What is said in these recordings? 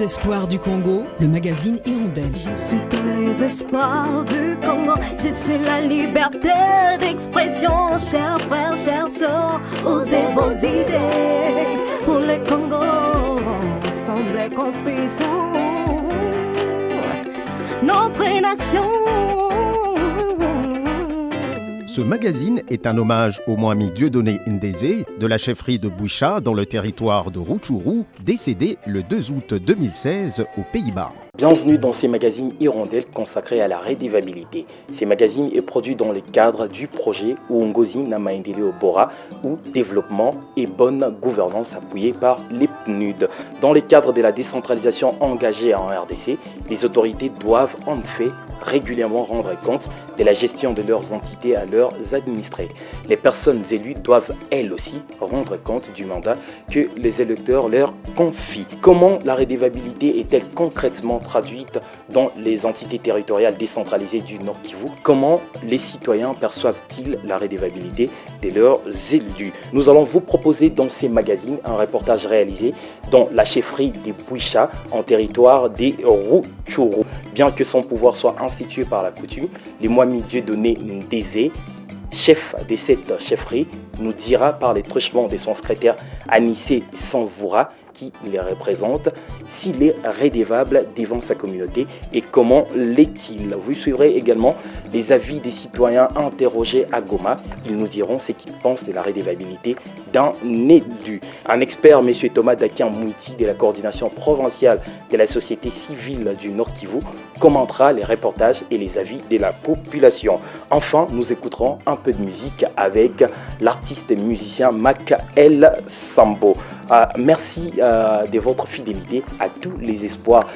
espoirs du Congo, le magazine Hirondelle. Je suis tous les espoirs du Congo, je suis la liberté d'expression. Chers frères, chers sœurs, osez vos idées. Pour le Congo, ensemble construisons notre nation. Ce magazine est un hommage au Mwami Dieudonné Ndézé de la chefferie de Bouicha dans le territoire de Rutshuru, décédé le 2 août 2016 aux Pays-Bas. Bienvenue dans ces magazines Hirondelle consacrés à la redevabilité. Ces magazines est produit dans le cadre du projet Uongozi na Maendeleo Bora ou Développement et Bonne Gouvernance appuyé par les PNUD. Dans le cadre de la décentralisation engagée en RDC, les autorités doivent en fait régulièrement rendre compte de la gestion de leurs entités à leurs administrés. Les personnes élues doivent elles aussi rendre compte du mandat que les électeurs leur confient. Comment la redevabilité est-elle concrètement traduite dans les entités territoriales décentralisées du Nord Kivu? Comment les citoyens perçoivent-ils la redevabilité de leurs élus? Nous allons vous proposer dans ces magazines un reportage réalisé dans la chefferie des Bouicha en territoire des Rutshuru. Bien que son pouvoir soit institué par la coutume, le Mwami Dieudonné Ndézé, chef de cette chefferie, nous dira par les truchements de son secrétaire Anissé Sanvoura, qui les représente, s'il est redevable devant sa communauté et comment l'est-il. Vous suivrez également les avis des citoyens interrogés à Goma. Ils nous diront ce qu'ils pensent de la redevabilité d'un élu. Un expert, M. Thomas Dakian Mouiti de la coordination provinciale de la société civile du Nord Kivu, commentera les reportages et les avis de la population. Enfin, nous écouterons un peu de musique avec l'artiste et musicien Makael Sambo. Merci de votre fidélité à tous les espoirs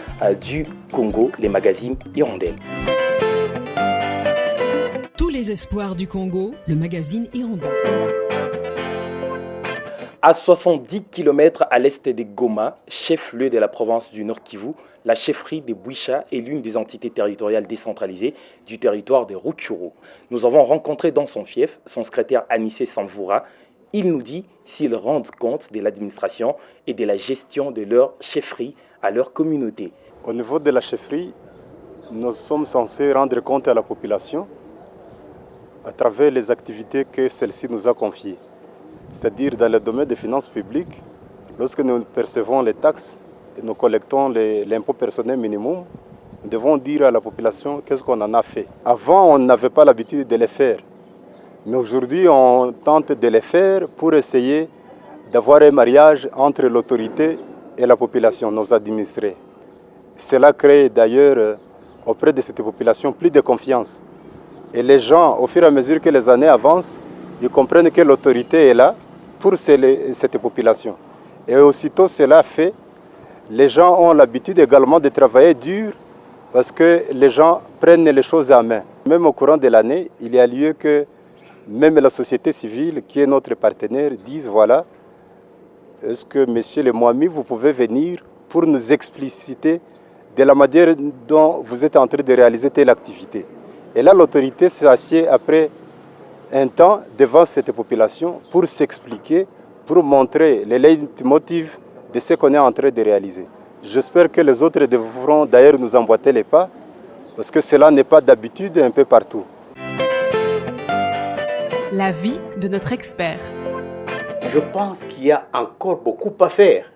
du Congo, les magazines Hirondelle. Tous les espoirs du Congo, le magazine Hirondelle. À 70 km à l'est de Goma, chef-lieu de la province du Nord Kivu, la chefferie de Bouicha est l'une des entités territoriales décentralisées du territoire de Rutshuru. Nous avons rencontré dans son fief son secrétaire Anissé Sanvoura. Il nous dit s'ils rendent compte de l'administration et de la gestion de leur chefferie à leur communauté. Au niveau de la chefferie, nous sommes censés rendre compte à la population à travers les activités que celle-ci nous a confiées. C'est-à-dire dans le domaine des finances publiques, lorsque nous percevons les taxes et nous collectons l'impôt personnel minimum, nous devons dire à la population qu'est-ce qu'on en a fait. Avant, on n'avait pas l'habitude de les faire. Mais aujourd'hui, on tente de les faire pour essayer d'avoir un mariage entre l'autorité et la population, nos administrés. Cela crée d'ailleurs auprès de cette population plus de confiance. Et les gens, au fur et à mesure que les années avancent, ils comprennent que l'autorité est là pour cette population. Et aussitôt cela fait, les gens ont l'habitude également de travailler dur parce que les gens prennent les choses en main. Même au courant de l'année, il y a lieu que même la société civile, qui est notre partenaire, dise voilà, est-ce que monsieur le Mwami, vous pouvez venir pour nous expliciter de la manière dont vous êtes en train de réaliser telle activité. Et là, l'autorité s'assied après un temps devant cette population pour s'expliquer, pour montrer les leitmotifs de ce qu'on est en train de réaliser. J'espère que les autres devront d'ailleurs nous emboîter les pas, parce que cela n'est pas d'habitude un peu partout. L'avis de notre expert. Je pense qu'il y a encore beaucoup à faire.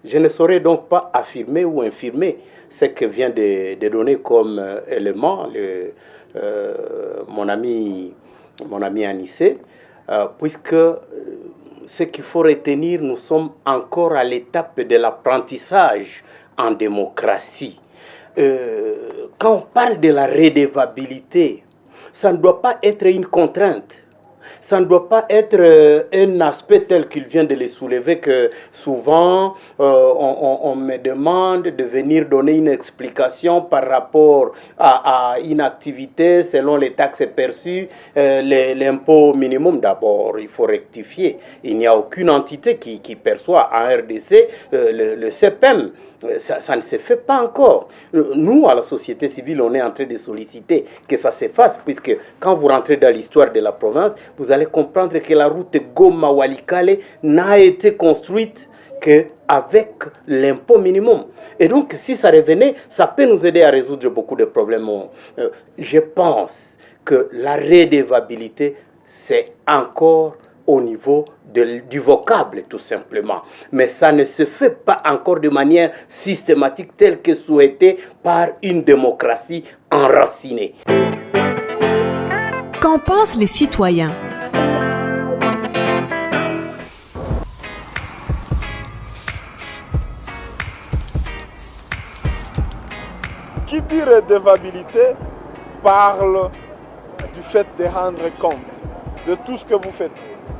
Je ne saurais donc pas affirmer ou infirmer ce que vient de donner comme élément mon ami Anissé, puisque ce qu'il faut retenir, nous sommes encore à l'étape de l'apprentissage en démocratie. Quand on parle de la redevabilité, ça ne doit pas être une contrainte. Ça ne doit pas être un aspect tel qu'il vient de le soulever que souvent on me demande de venir donner une explication par rapport à une activité selon les taxes perçues, l'impôt minimum. D'abord, il faut rectifier. Il n'y a aucune entité qui perçoit en RDC le CPM. Ça ne se fait pas encore. Nous, à la société civile, on est en train de solliciter que ça se fasse, puisque quand vous rentrez dans l'histoire de la province, vous allez comprendre que la route Goma-Walikale n'a été construite qu'avec l'impôt minimum. Et donc, si ça revenait, ça peut nous aider à résoudre beaucoup de problèmes. Je pense que la redevabilité, c'est encore au niveau du vocable, tout simplement. Mais ça ne se fait pas encore de manière systématique telle que souhaitée par une démocratie enracinée. Qu'en pensent les citoyens ? Qui dit redevabilité parle du fait de rendre compte de tout ce que vous faites.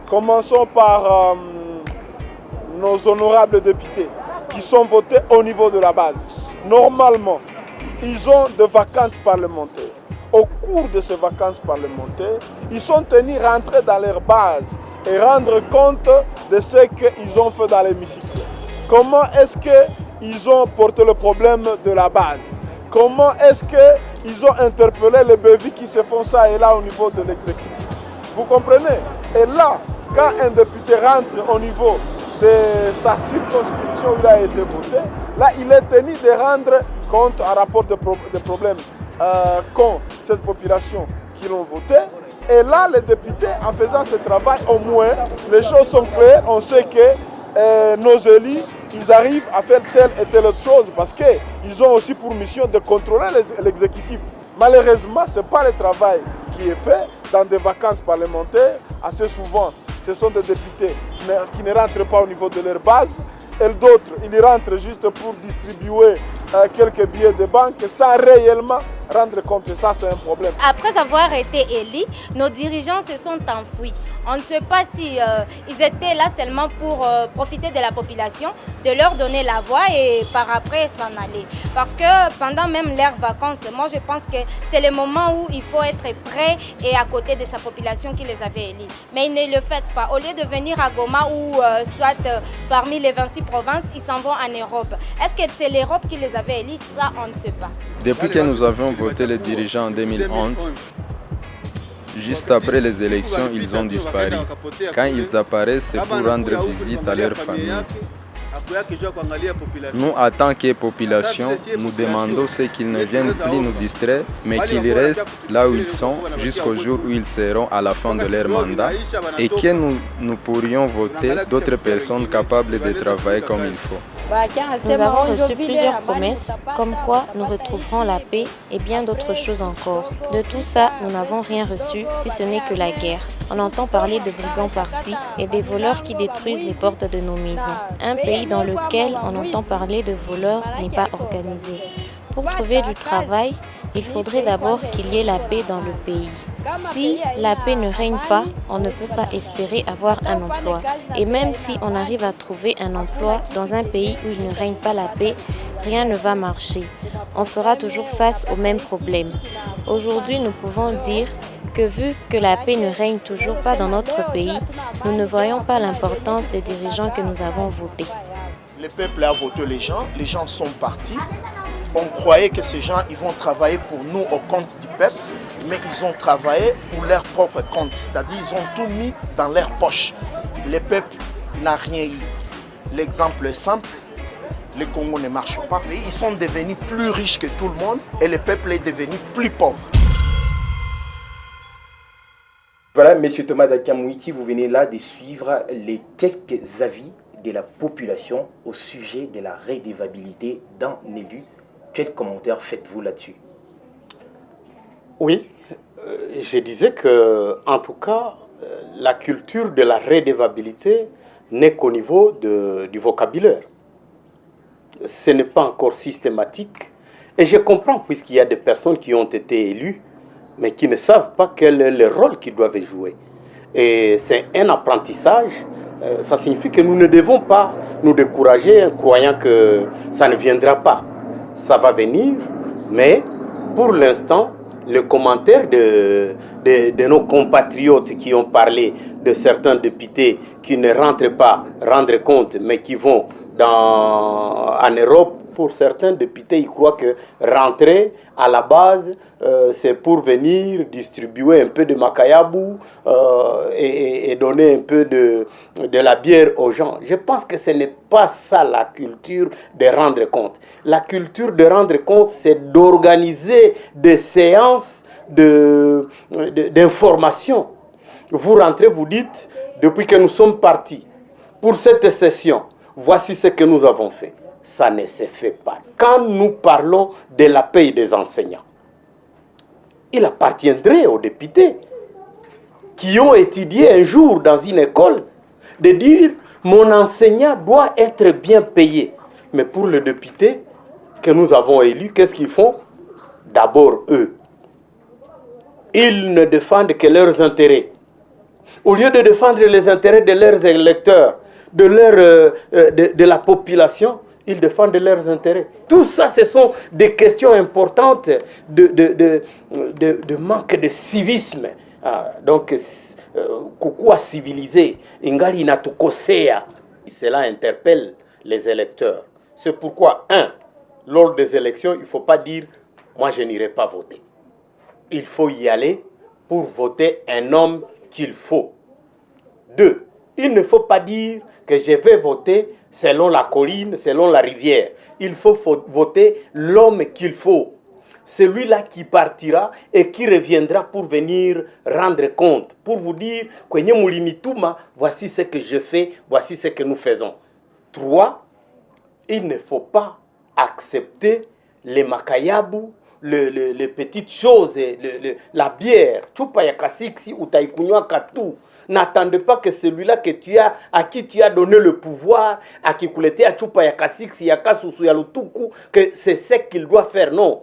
Commençons par nos honorables députés qui sont votés au niveau de la base. Normalement, ils ont des vacances parlementaires. Au cours de ces vacances parlementaires, ils sont tenus à rentrer dans leur base et rendre compte de ce qu'ils ont fait dans l'hémicycle. Comment est-ce qu'ils ont porté le problème de la base? Comment est-ce qu'ils ont interpellé les bévis qui se font ça et là au niveau de l'exécutif? Vous comprenez? Et là, quand un député rentre au niveau de sa circonscription où il a été voté, là il est tenu de rendre compte à rapport des problèmes qu'ont cette population qui l'ont voté. Et là, les députés, en faisant ce travail, au moins, les choses sont claires. On sait que nos élus, ils arrivent à faire telle et telle autre chose parce qu'ils ont aussi pour mission de contrôler l'exécutif. Malheureusement, ce n'est pas le travail qui est fait dans des vacances parlementaires. Assez souvent, ce sont des députés qui ne rentrent pas au niveau de leur base. Et d'autres, ils rentrent juste pour distribuer quelques billets de banque sans réellement rendre compte. Ça, c'est un problème. Après avoir été élus, nos dirigeants se sont enfouis. On ne sait pas si ils étaient là seulement pour profiter de la population, de leur donner la voix et par après s'en aller. Parce que pendant même leurs vacances, moi je pense que c'est le moment où il faut être prêt et à côté de sa population qui les avait élus. Mais ils ne le font pas. Au lieu de venir à Goma ou soit parmi les 26 provinces, ils s'en vont en Europe. Est-ce que c'est l'Europe qui les avait élus? Ça, on ne sait pas. Depuis que nous avons voté les dirigeants en 2011, juste après les élections, ils ont disparu. Quand ils apparaissent, c'est pour rendre visite à leur famille. Nous, en tant que population, nous demandons ce qu'ils ne viennent plus nous distraire, mais qu'ils restent là où ils sont jusqu'au jour où ils seront à la fin de leur mandat et que nous pourrions voter d'autres personnes capables de travailler comme il faut. Nous avons reçu plusieurs promesses, comme quoi nous retrouverons la paix et bien d'autres choses encore. De tout ça, nous n'avons rien reçu, si ce n'est que la guerre. On entend parler de brigands par-ci et des voleurs qui détruisent les portes de nos maisons. Un pays dans lequel on entend parler de voleurs n'est pas organisé. Pour trouver du travail, il faudrait d'abord qu'il y ait la paix dans le pays. Si la paix ne règne pas, on ne peut pas espérer avoir un emploi. Et même si on arrive à trouver un emploi dans un pays où il ne règne pas la paix, rien ne va marcher. On fera toujours face aux mêmes problèmes. Aujourd'hui, nous pouvons dire que vu que la paix ne règne toujours pas dans notre pays, nous ne voyons pas l'importance des dirigeants que nous avons votés. Le peuple a voté les gens sont partis. On croyait que ces gens ils vont travailler pour nous au compte du peuple, mais ils ont travaillé pour leur propre compte, c'est-à-dire ils ont tout mis dans leur poche. Le peuple n'a rien eu. L'exemple est simple, le Congo ne marche pas. Ils sont devenus plus riches que tout le monde et le peuple est devenu plus pauvre. Voilà, Monsieur Thomas Dakamouiti, vous venez là de suivre les quelques avis de la population au sujet de la redevabilité d'un élu. Quel commentaire faites-vous là-dessus? Oui, je disais que, en tout cas, la culture de la redevabilité n'est qu'au niveau du vocabulaire. Ce n'est pas encore systématique. Et je comprends, puisqu'il y a des personnes qui ont été élues, mais qui ne savent pas quel est le rôle qu'ils doivent jouer. Et c'est un apprentissage. Ça signifie que nous ne devons pas nous décourager en croyant que ça ne viendra pas. Ça va venir, mais pour l'instant, le commentaire de nos compatriotes qui ont parlé de certains députés qui ne rentrent pas rendre compte, mais qui vont en Europe Pour certains députés, ils croient que rentrer à la base, c'est pour venir distribuer un peu de makayabou et donner un peu de la bière aux gens. Je pense que ce n'est pas ça la culture de rendre compte. La culture de rendre compte, c'est d'organiser des séances d'information. Vous rentrez, vous dites, depuis que nous sommes partis pour cette session, voici ce que nous avons fait. Ça ne se fait pas. Quand nous parlons de la paye des enseignants, il appartiendrait aux députés qui ont étudié un jour dans une école de dire « mon enseignant doit être bien payé ». Mais pour les députés que nous avons élus, qu'est-ce qu'ils font? D'abord, eux, ils ne défendent que leurs intérêts. Au lieu de défendre les intérêts de leurs électeurs, de la population, ils défendent leurs intérêts. Tout ça, ce sont des questions importantes de manque de civisme. Donc, kukuwa civilisé, ingali inatukosea. Cela interpelle les électeurs. C'est pourquoi, lors des élections, il ne faut pas dire « moi, je n'irai pas voter ». Il faut y aller pour voter un homme qu'il faut. 2, il ne faut pas dire que je vais voter selon la colline, selon la rivière. Il faut voter l'homme qu'il faut. Celui-là qui partira et qui reviendra pour venir rendre compte, pour vous dire, voici ce que je fais, voici ce que nous faisons. 3, il ne faut pas accepter les makayabou, les petites choses, la bière. N'attendez pas que celui-là à qui tu as donné le pouvoir, à qui que c'est ce qu'il doit faire. Non.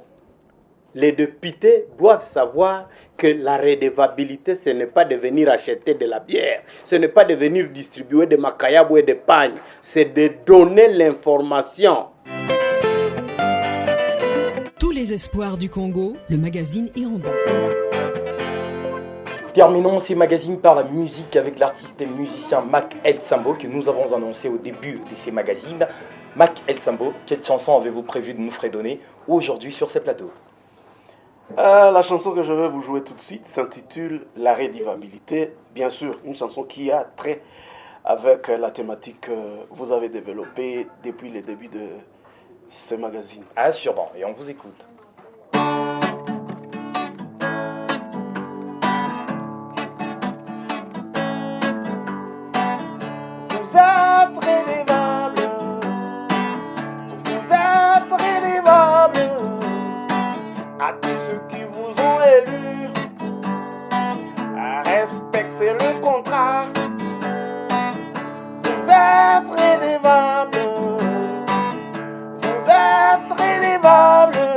Les députés doivent savoir que la redevabilité, ce n'est pas de venir acheter de la bière, ce n'est pas de venir distribuer des makayabou et des pagnes, c'est de donner l'information. Tous les espoirs du Congo, le magazine Irondé. Terminons ces magazines par la musique avec l'artiste et musicien Mac El Sambo que nous avons annoncé au début de ces magazines. Mac El Sambo, quelle chanson avez-vous prévu de nous fredonner aujourd'hui sur ces plateaux? La chanson que je vais vous jouer tout de suite s'intitule La redevabilité. Bien sûr, une chanson qui a trait avec la thématique que vous avez développée depuis le début de ce magazine. Assurément, et on vous écoute. Vous êtes redevable, vous êtes redevable à tous ceux qui vous ont élu, à respecter le contrat. Vous êtes redevable, vous êtes redevable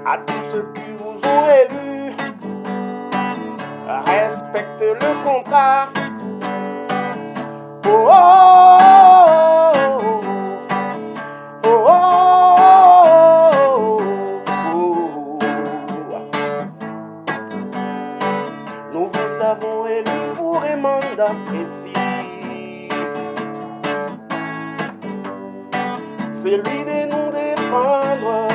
à tous ceux qui vous ont élu, à respecter le contrat. Oh, oh, oh, oh, oh, oh. Nous vous avons élu pour un mandat précis, celui de nous défendre,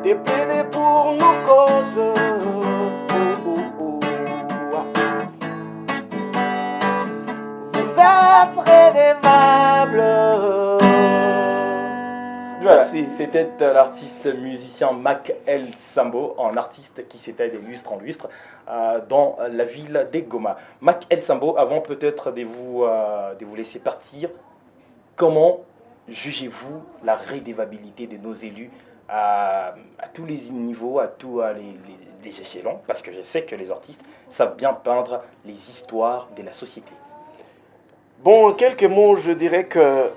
de plaider pour nos causes. Redevable. Voilà, c'était l'artiste musicien Mac El Sambo, un artiste qui s'était de lustre en lustre dans la ville de Goma. Mac El Sambo, avant peut-être de vous laisser partir, comment jugez-vous la redevabilité de nos élus à tous les niveaux, à tous les échelons? Parce que je sais que les artistes savent bien peindre les histoires de la société. Bon, en quelques mots, je dirais que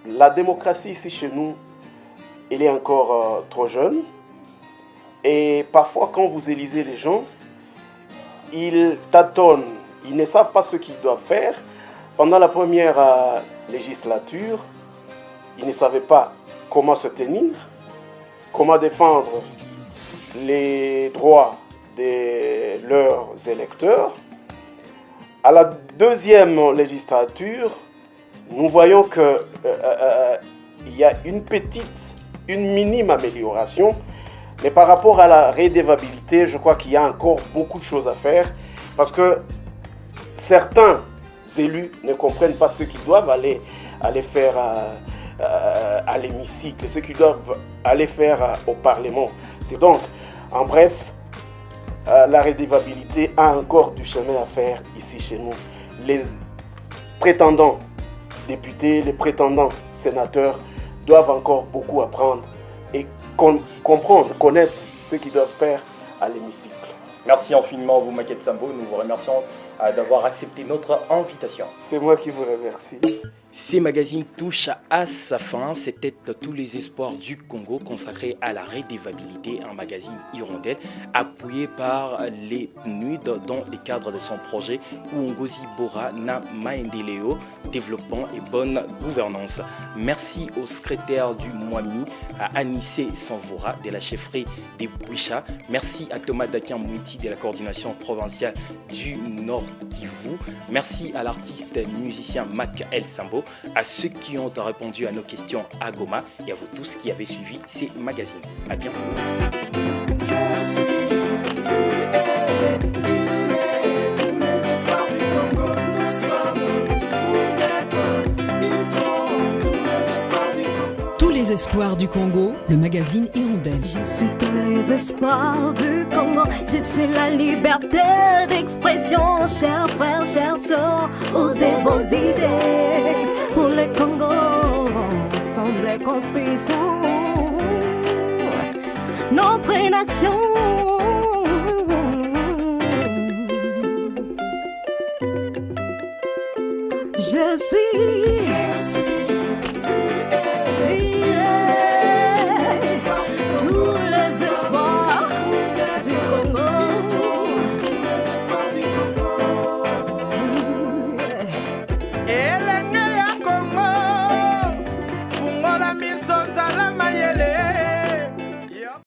la démocratie ici chez nous, elle est encore trop jeune. Et parfois, quand vous élisez les gens, ils tâtonnent, ils ne savent pas ce qu'ils doivent faire. Pendant la première législature, ils ne savaient pas comment se tenir, comment défendre les droits de leurs électeurs. À la deuxième législature, nous voyons que il y a une minime amélioration. Mais par rapport à la redevabilité, je crois qu'il y a encore beaucoup de choses à faire parce que certains élus ne comprennent pas ce qu'ils doivent aller faire à l'hémicycle, ce qu'ils doivent aller faire au Parlement. C'est donc, en bref, la redevabilité a encore du chemin à faire ici chez nous. Les prétendants députés, les prétendants sénateurs doivent encore beaucoup apprendre et comprendre, connaître ce qu'ils doivent faire à l'hémicycle. Merci infiniment, vous, Maguette Sambo. Nous vous remercions d'avoir accepté notre invitation. C'est moi qui vous remercie. Ces magazines touchent à sa fin. C'était tous les espoirs du Congo consacrés à la redevabilité, un magazine Hirondelle appuyé par les PNUD dans le cadre de son projet Uongozi Bora na Maendeleo, développement et bonne gouvernance. Merci au secrétaire du Mwami, à Anissé Sanvora de la chefferie des Bouicha. Merci à Thomas Dakian Mouiti de la coordination provinciale du Nord Kivu. Merci à l'artiste musicien Makael Sambo, à ceux qui ont répondu à nos questions à Goma et à vous tous qui avez suivi ces magazines. À bientôt. Tous les espoirs du Congo, le magazine Hirondelle. Je suis tous les espoirs du Congo, je suis la liberté d'expression. Chers frères, chers sœurs, osez vos idées. Pour le Congo, ensemble construisons notre nation. Je suis